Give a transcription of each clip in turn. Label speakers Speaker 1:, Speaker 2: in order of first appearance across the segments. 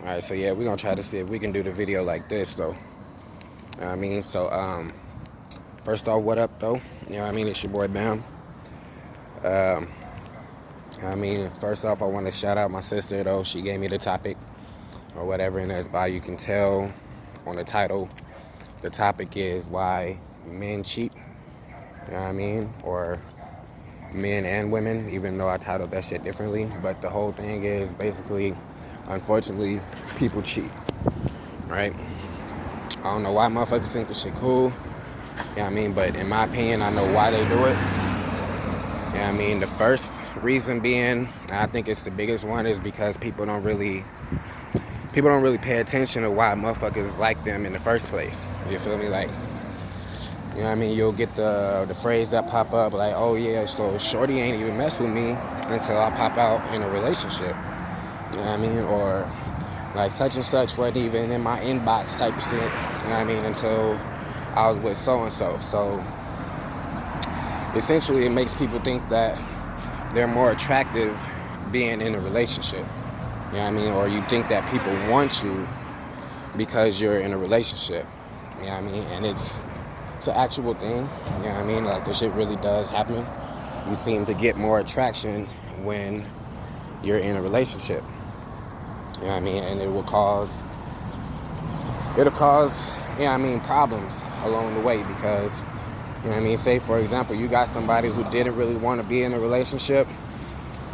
Speaker 1: Alright, so yeah, we're gonna try to see if we can do the video like this though. You know what I mean? So first off, what up though? You know what I mean? It's your boy Bam. I mean, first off, I want to shout out my sister though. She gave me the topic or whatever, and as by you can tell on the title, the topic is why men cheat. You know what I mean? Or men and women, even though I titled that shit differently. But the whole thing is basically, unfortunately, people cheat, right? I don't know why motherfuckers think this shit cool. You know what I mean? But in my opinion, I know why they do it. You know what I mean? The first reason being, and I think it's the biggest one, is because people don't really pay attention to why motherfuckers like them in the first place. You feel me? Like, you know what I mean? You'll get the phrase that pop up like, oh yeah, so shorty ain't even mess with me until I pop out in a relationship. You know what I mean? Or like such and such wasn't even in my inbox type of shit. You know what I mean? Until I was with so and so. So essentially it makes people think that they're more attractive being in a relationship. You know what I mean? Or you think that people want you because you're in a relationship. You know what I mean? And it's an actual thing. You know what I mean? Like this shit really does happen. You seem to get more attraction when you're in a relationship. You know what I mean? And it'll cause, you know what I mean, problems along the way because, you know what I mean, say for example, you got somebody who didn't really want to be in a relationship,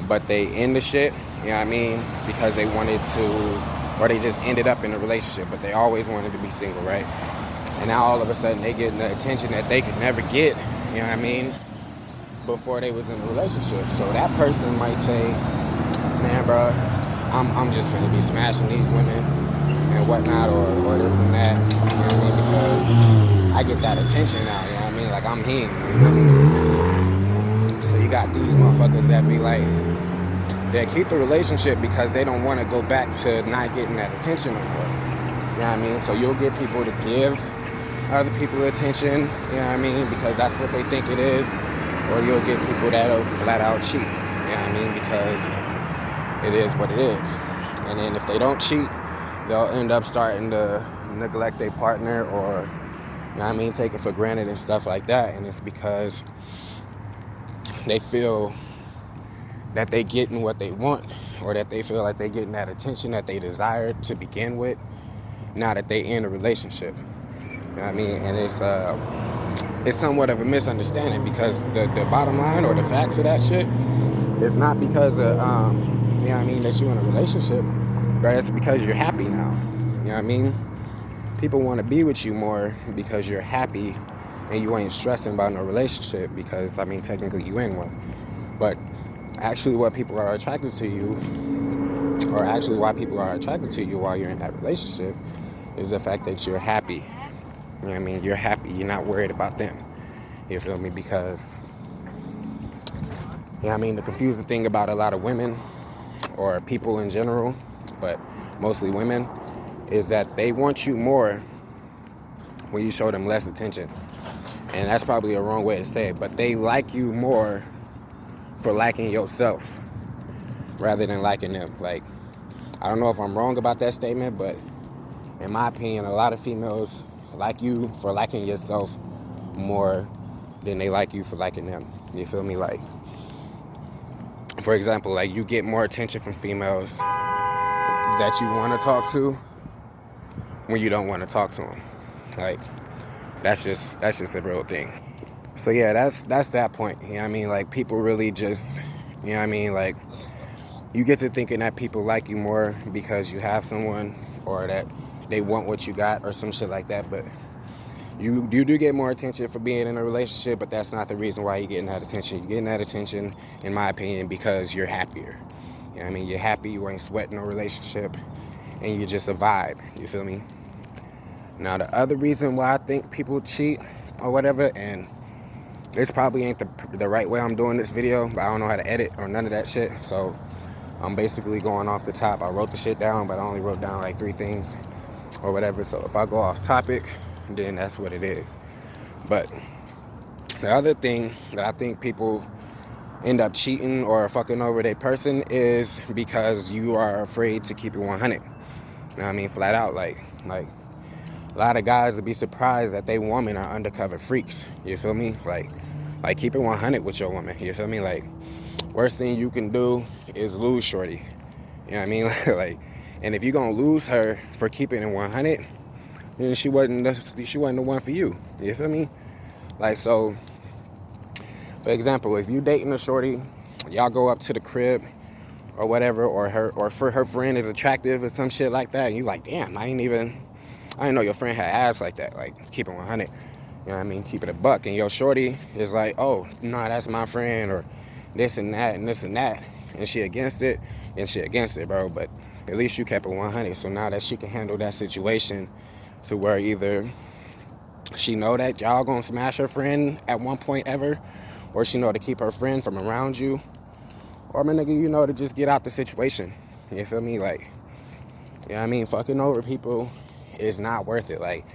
Speaker 1: but they end the shit, you know what I mean, because they wanted to, or they just ended up in a relationship, but they always wanted to be single, right? And now all of a sudden they getting the attention that they could never get, you know what I mean, before they was in a relationship. So that person might say, man, bro, I'm just finna be smashing these women and whatnot, or this and that, you know what I mean, because I get that attention now, you know what I mean, like I'm him, you feel me? So you got these motherfuckers that be like, they keep the relationship because they don't want to go back to not getting that attention no more. You know what I mean? So you'll get people to give other people attention, you know what I mean, because that's what they think it is. Or you'll get people that'll flat out cheat, you know what I mean, because it is what it is. And then if they don't cheat, they'll end up starting to neglect their partner or, you know what I mean, take it for granted and stuff like that. And it's because they feel that they getting what they want, or that they feel like they getting that attention that they desired to begin with, now that they in a relationship. You know what I mean? And it's somewhat of a misunderstanding because the bottom line or the facts of that shit is not because of, you know what I mean, that you're in a relationship, but it's because you're happy now. You know what I mean? People want to be with you more because you're happy and you ain't stressing about no relationship because, I mean, technically you in one. But actually what people are attracted to you, or actually why people are attracted to you while you're in that relationship, is the fact that you're happy. You know what I mean? You're happy. You're not worried about them. You feel me? Because, you know what I mean, the confusing thing about a lot of women, or people in general, but mostly women, is that they want you more when you show them less attention. And that's probably a wrong way to say it, but they like you more for liking yourself rather than liking them. Like, I don't know if I'm wrong about that statement, but in my opinion, a lot of females like you for liking yourself more than they like you for liking them. You feel me? Like, for example, like you get more attention from females that you want to talk to when you don't want to talk to them. Like, that's just a real thing. So yeah, that's that point. You know what I mean? Like, people really just, you know what I mean? Like, you get to thinking that people like you more because you have someone, or that they want what you got or some shit like that. But you do get more attention for being in a relationship, but that's not the reason why you're getting that attention. You're getting that attention, in my opinion, because you're happier. You know what I mean? You're happy, you ain't sweating no relationship, and you're just a vibe. You feel me? Now, the other reason why I think people cheat or whatever, and this probably ain't the right way I'm doing this video, but I don't know how to edit or none of that shit, so I'm basically going off the top. I wrote the shit down, but I only wrote down like 3 things or whatever, so if I go off topic, then that's what it is. But the other thing that I think people end up cheating or fucking over their person is because you are afraid to keep it 100. You know what I mean? Flat out, like a lot of guys would be surprised that they women are undercover freaks. You feel me? Like keep it 100 with your woman. You feel me? Like, worst thing you can do is lose shorty. You know what I mean? Like, and if you're gonna lose her for keeping it 100, then she wasn't the one for you. You feel me? Like, so, for example, if you dating a shorty, y'all go up to the crib or whatever, or for her friend is attractive or some shit like that, and you like, damn, I didn't know your friend had ass like that. Like, keep it 100. You know what I mean? Keep it a buck. And your shorty is like, oh, nah, that's my friend, or this and that and this and that. And she against it, and she against it, bro. But at least you kept it 100. So now that she can handle that situation to where either she know that y'all gonna smash her friend at one point ever, or she know to keep her friend from around you, or my nigga, you know, to just get out the situation. You feel me? Like, you know what I mean? Fucking over people is not worth it. Like,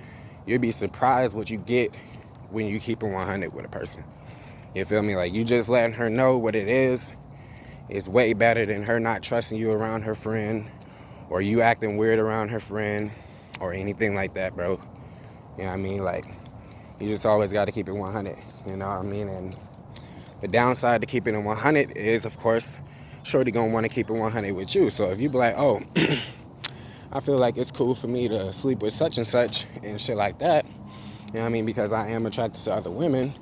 Speaker 1: you'll be surprised what you get when you keep it 100 with a person. You feel me? Like, you just letting her know what it is way better than her not trusting you around her friend, or you acting weird around her friend, or anything like that, bro. You know what I mean? Like, you just always got to keep it 100. You know what I mean? And the downside to keeping it 100 is, of course, shorty gonna want to keep it 100 with you. So if you be like, oh, I feel like it's cool for me to sleep with such and such and shit like that, you know what I mean? Because I am attracted to other women.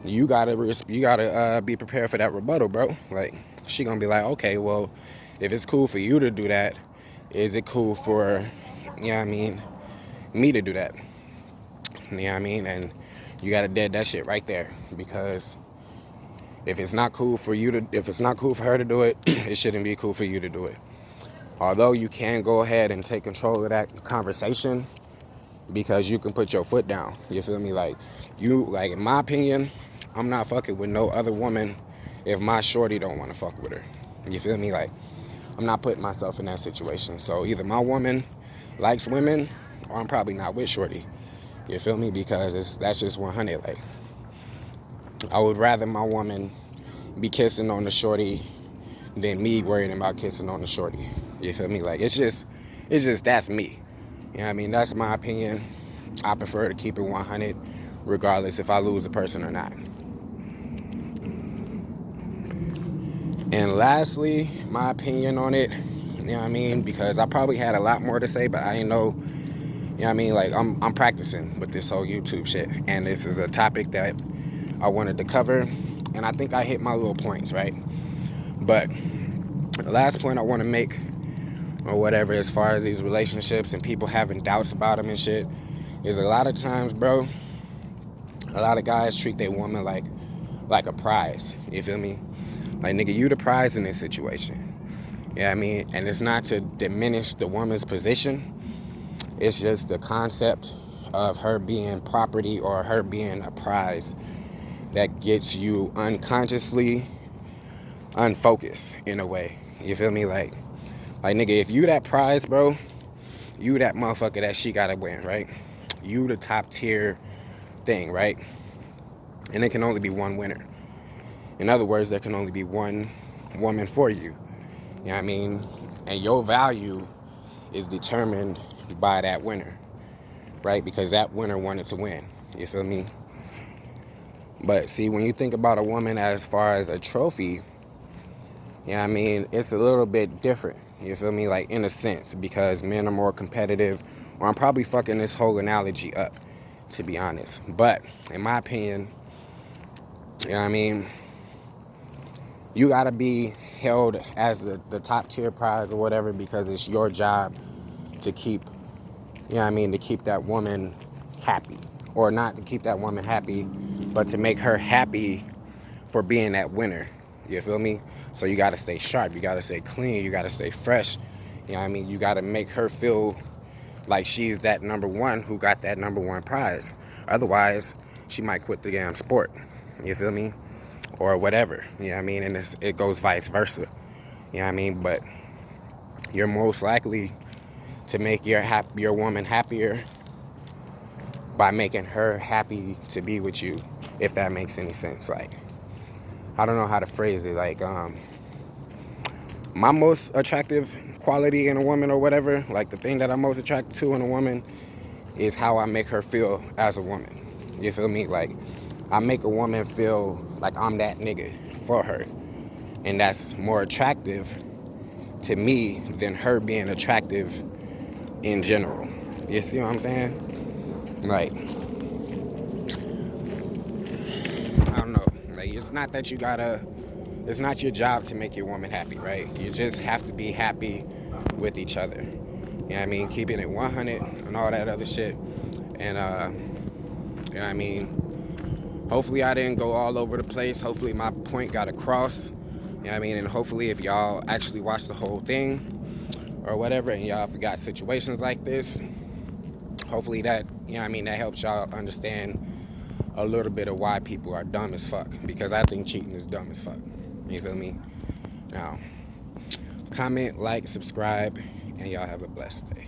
Speaker 1: You gotta be prepared for that rebuttal, bro. Like, she gonna be like, okay, well, if it's cool for you to do that, is it cool for, you know what I mean, me to do that? You know what I mean? And you gotta dead that shit right there, because if it's not cool for her to do it, it shouldn't be cool for you to do it. Although you can go ahead and take control of that conversation, because you can put your foot down. You feel me? Like, in my opinion, I'm not fucking with no other woman if my shorty don't want to fuck with her. You feel me? Like, I'm not putting myself in that situation. So either my woman likes women, or I'm probably not with shorty. You feel me? Because that's just 100. Like, I would rather my woman be kissing on the shorty than me worrying about kissing on the shorty. You feel me? Like, it's just that's me. You know what I mean? That's my opinion. I prefer to keep it 100 regardless if I lose a person or not. And lastly, my opinion on it, you know what I mean? Because I probably had a lot more to say, but I didn't know, you know what I mean? Like, I'm practicing with this whole YouTube shit. And this is a topic that I wanted to cover. And I think I hit my little points, right? But the last point I want to make, or whatever, as far as these relationships and people having doubts about them and shit, is a lot of times, bro, a lot of guys treat their woman like a prize. You feel me? Like, nigga, you the prize in this situation. You know what I mean? And it's not to diminish the woman's position. It's just the concept of her being property, or her being a prize, that gets you unconsciously unfocused in a way. You feel me? Like, nigga, if you that prize, bro, you that motherfucker that she gotta win, right? You the top tier thing, right? And it can only be one winner. In other words, there can only be one woman for you. You know what I mean? And your value is determined by that winner, right? Because that winner wanted to win. You feel me? But see, when you think about a woman as far as a trophy, you know what I mean, it's a little bit different. You feel me? Like, in a sense, because men are more competitive. Or I'm probably fucking this whole analogy up, to be honest. But in my opinion, you know what I mean, you gotta be held as the top tier prize or whatever, because it's your job to keep, you know what I mean, to keep that woman happy. Or not to keep that woman happy, but to make her happy for being that winner. You feel me? So you gotta stay sharp, you gotta stay clean, you gotta stay fresh. You know what I mean? You gotta make her feel like she's that number one who got that number one prize. Otherwise, she might quit the damn sport. You feel me? Or whatever. You know what I mean? And it goes vice versa. You know what I mean? But you're most likely to make your woman happier by making her happy to be with you, if that makes any sense. Like, I don't know how to phrase it. Like, my most attractive quality in a woman or whatever, like the thing that I'm most attracted to in a woman is how I make her feel as a woman. You feel me? Like, I make a woman feel like I'm that nigga for her. And that's more attractive to me than her being attractive in general. You see what I'm saying? Like, I don't know. Like, it's not that it's not your job to make your woman happy, right? You just have to be happy with each other. You know what I mean? Keeping it 100 and all that other shit. And, you know what I mean? Hopefully I didn't go all over the place. Hopefully my point got across. You know what I mean? And hopefully if y'all actually watch the whole thing or whatever, and y'all forgot situations like this, hopefully that, you know what I mean, that helps y'all understand a little bit of why people are dumb as fuck. Because I think cheating is dumb as fuck. You feel me? Now, comment, like, subscribe, and y'all have a blessed day.